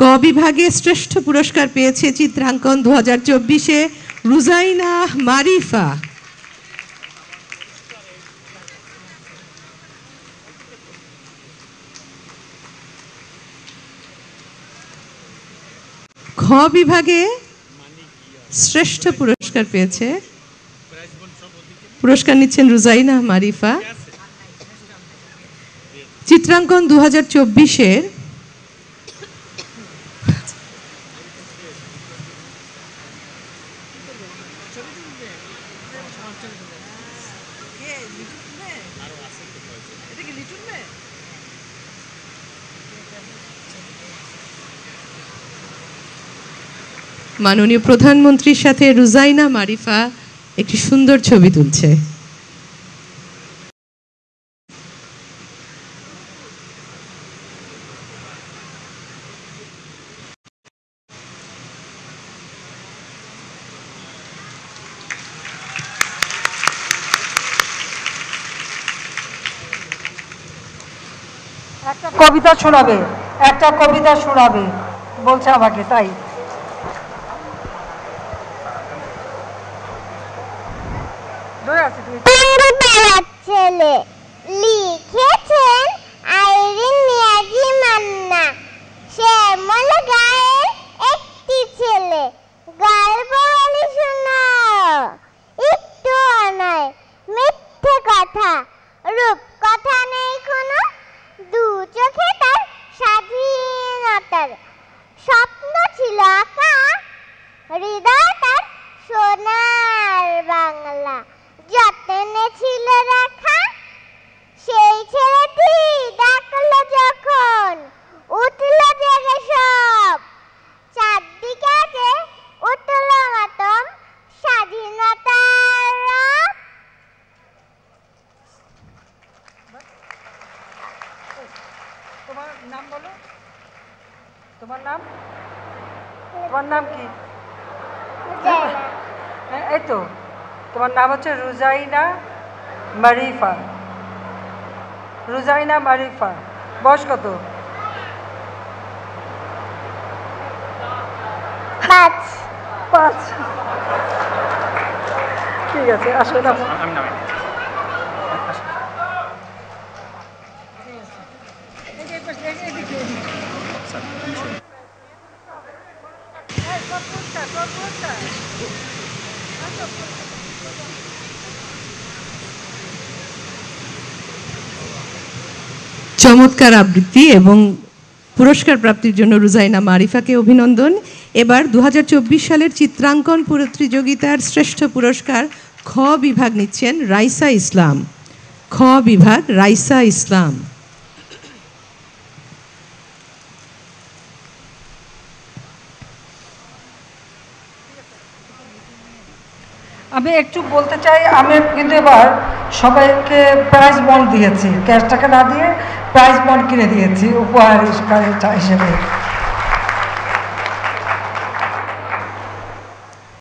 ক বিভাগে শ্রেষ্ঠ পুরস্কার পেয়েছে চিত্রাঙ্কন 2024-এ রুজাইনা মারিফা। খ বিভাগে শ্রেষ্ঠ পুরস্কার পেয়েছে, পুরস্কার নিচ্ছেন রুজাইনা মারিফা। চিত্রাঙ্কন 2024-এর মাননীয় প্রধানমন্ত্রীর সাথে রুজাইনা মারিফা একটি সুন্দর ছবি তুলছে। একটা কবিতা শোনাবে, একটা কবিতা শোনাবে বলছে আমাকে, তাই ছেলে লিখেছেন আইরিন নিয়াজি মান্না। শ্যামল গায়ের একটি ছেলে, গল্প বলি শোনো, একটু নয় মিথ্যে কথা, রূপ কথা নেই কোনো, দু চোখে তার স্বাধীনতার স্বপ্ন ছিল আঁকা, হৃদয় তার সোনার বাংলা যত্নে ছিল রাখা। সেই ছেলেটি ডাকলো যখন উঠল জেগে সব, চারদিকে যে উঠল মাতম স্বাধীনতার রব। তোমার নাম বলো, তোমার নাম, তোমার নাম কি? এই তো তোমার নাম হচ্ছে রুজাইনা মারিফা। রুজাইনা মারিফা, বয়স কত? 5। ঠিক আছে, আসলে চমৎকার আবৃত্তি এবং পুরস্কার প্রাপ্তির জন্য রুজাইনা মারিফাকে অভিনন্দন। এবার 2024 সালের চিত্রাঙ্কন প্রতিযোগিতার শ্রেষ্ঠ পুরস্কার খ বিভাগ নিচ্ছেন রাইসা ইসলাম। খ বিভাগ রাইসা ইসলাম। আমি একটু বলতে চাই, আমি কিন্তু এবার সবাইকে প্রাইজ বন্ড দিয়েছি, ক্যাশ টাকা না দিয়ে প্রাইজ বন্ড কিনে দিয়েছি উপহার হিসেবে।